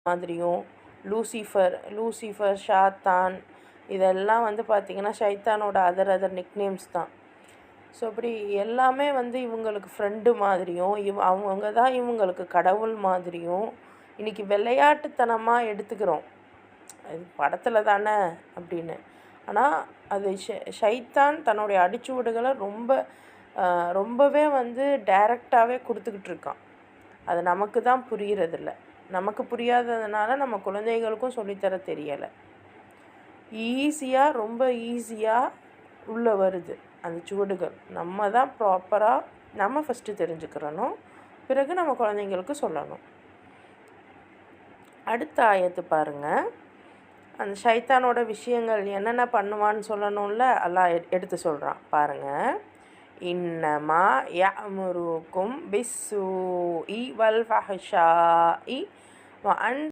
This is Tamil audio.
மாதிரியும் லூசிஃபர், ஷாத்தான் இதெல்லாம் பார்த்திங்கன்னா ஷைத்தானோட அதர் நிக்நேம்ஸ் தான். ஸோ அப்படி எல்லாமே இவங்களுக்கு ஃப்ரெண்டு மாதிரியும் அவங்க தான் இவங்களுக்கு கடவுள் மாதிரியும் இன்றைக்கி விளையாட்டுத்தனமாக எடுத்துக்கிறோம். அது படத்தில் தானே அப்படின்னு. ஆனால் அது ஷைத்தான் தன்னுடைய அடிச்சுவடுகளை ரொம்பவே டைரெக்டாகவே கொடுத்துக்கிட்டு இருக்கான். அது நமக்கு தான் புரிகிறதில்ல. நமக்கு புரியாததுனால நம்ம குழந்தைகளுக்கும் சொல்லித்தர தெரியலை. ரொம்ப ஈஸியாக உள்ளே வருது அந்த சுவடுகள். நம்ம தான் ப்ராப்பராக நம்ம ஃபஸ்ட்டு தெரிஞ்சுக்கிறணும், பிறகு நம்ம குழந்தைங்களுக்கு சொல்லணும். அடுத்த ஆயத்து பாருங்கள். அந்த ஷைத்தானோட விஷயங்கள் என்னென்ன பண்ணுவான்னு சொல்லணும்ல, அல்லாஹ் எடுத்து சொல்கிறான் பாருங்கள். இன்னமா யஅமுருக்கும் பிஸ்ஸூஇ வல் ஃபஹ்ஷாஇ வ அன்